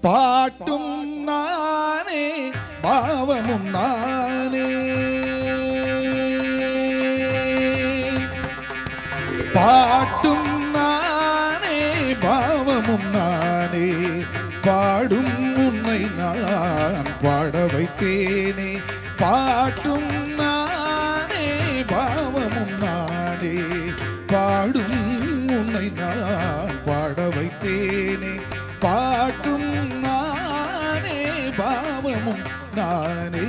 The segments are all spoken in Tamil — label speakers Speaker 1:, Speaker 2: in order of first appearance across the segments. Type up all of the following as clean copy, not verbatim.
Speaker 1: பாட்டும் நானே பாவமும் நானே, பாட்டும் நானே பாவமும் நானே, பாடும் உன்னை நான் பாட வைத்தேனே. பாட்டும் நானே பாவமும் நானே, பாடும் உன்னை நான் பாட வைத்தேனே. பாட்டும் நானே பாவமும் நானே.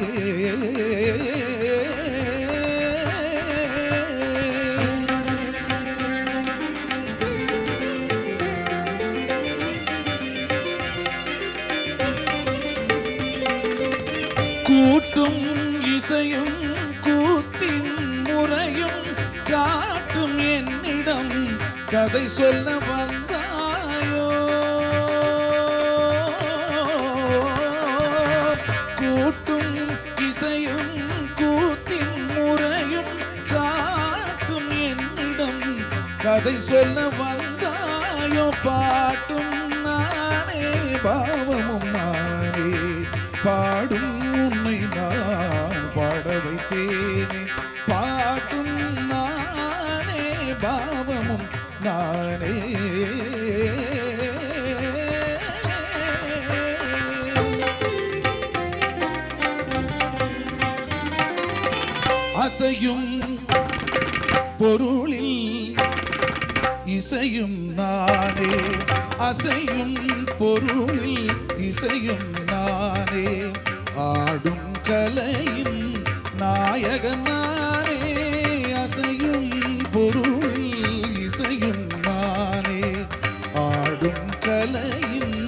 Speaker 1: கூட்டும் இசையும் கூத்தின் முறையும் காட்டும் என்னிடம் கதை சொல்ல வந்தாயோ. கூட்டும் இசையும் கூத்தின் முறையும் காட்டும் என்னிடம் கதை சொல்ல வந்தாயோ. பாட்டும் நானே பாவமும் நானே, பாடும் உன்னை நான் பாட வைத்தேனே. பாட்டும் நானே பாவமும் நானே. அசையும் பொருளில் இசையும் நானே, அசையும் பொருளில் இசையும் நானே, ஆடும் கலையின் நாயகன் நானே. அசையும் பொருளில் இசையும் நானே, ஆடும் கலையின்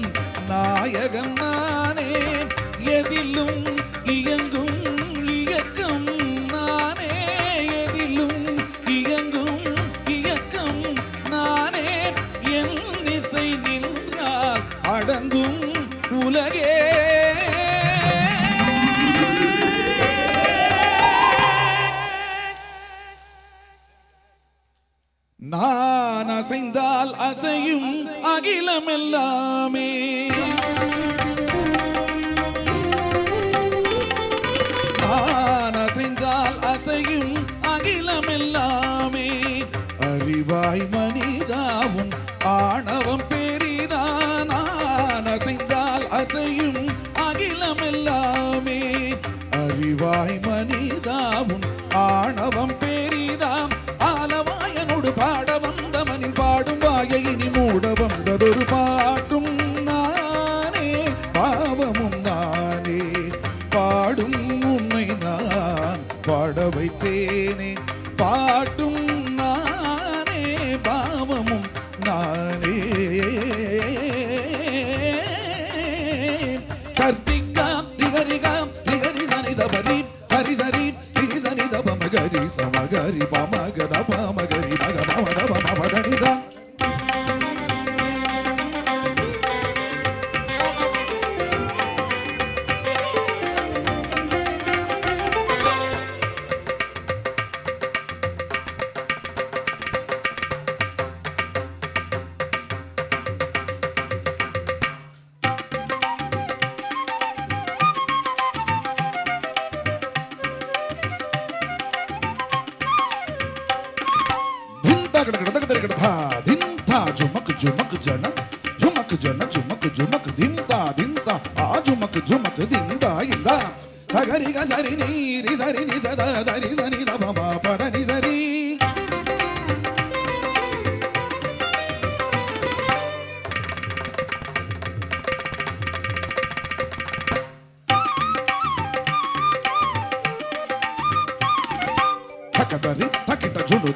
Speaker 1: நாயகன் நானே. எதிலும் இயங்கும் இயக்கம் நானே, எதிலும் இயங்கும் இயக்கம் நானே. என் இசை நின்றால் அடங்கும் உலகே. நான் அசைந்தால் அசையும் அகிலமெல்லாமே, நான் அசைந்தால் அசையும் அகிலமெல்லாமே. அறிவாய் மனிதாவும் ஆணவம் பெரிதா, நான் அசைந்தால் அசையும் அகிலமெல்லாமே. அறிவாய் மனிதாவும் ஆணவம் பெரிதாம், ஆலவாயனோடு பாட வந்தவனின் பாடும் வாயை இனி மூட வந்ததொரு பாட்டும் நானே பாவமும் நானே, பாடும் உன்னை நான் பாட வைத்தேனே. பாட்டும் நானே பாவமும் நானே. சர்த்திகா ரிகரிகா ரிகரி சனிதபரி சரி சரி ரிரி சனிதப மகரி சமகரி பமகத பமகரி மக பமத பமபதனிசா. झुमक झुमक जना झुमक जना झुमक झुमक दिंदा दिंदा आ झुमक झुमक दिंदा इंदा सगरी ग सरी नी रि सरी नी सदा दरी सनी द प प द नि सरी.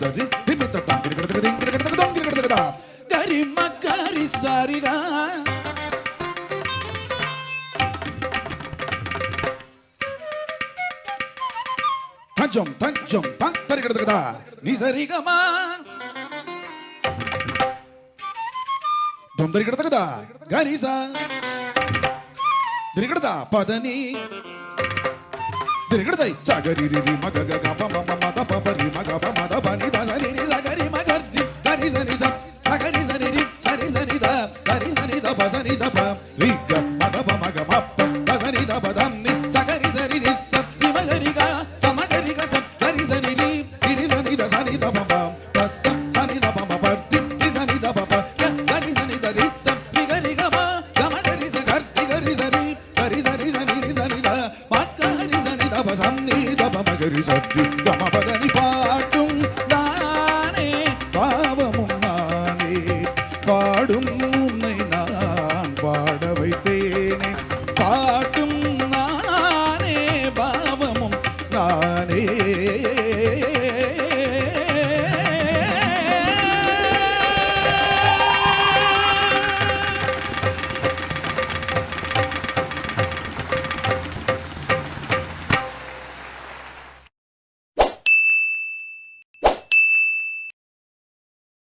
Speaker 1: தரி திமித்த தாங்கிரி கிடக்கு திங்கிரி கிடக்கு தொங்கிரி கிடக்குதா கரி மக்கரி சரிகா தஞ்சம் தஞ்சம் தரி கிடக்குதா நீ சரிகமா தொந்தரி கிடக்குதா கரிசா திரிகிடதா பதனி திரிகிடதை சகரி ரி மக க ப ம ம மத ப ப ரி மக ப மத ப நி த சரி ரி சகரி மக ரி கரி சரி ச சகரி சரி ரி சரி சரி த சரி சரி த ப சரி த ப ரி க மத ப மக ம ப ப சரி த ப தம் நி சகரி சரி ரி ச ரி மக ரி க ச மக ரி க ச சரி சரி ரி ரி சரி த சரி த ப ப ப ச சரி த ப ப ப ரி சரி த ப ப க கரி சரி த ரி ச ரி க ரி க ம க ம க ரி ச க ரி க ரி சரி சரி சரி சரி சரி த ம க ரி சரி த ப சம் நி த ப ம க ரி ச ரி க ம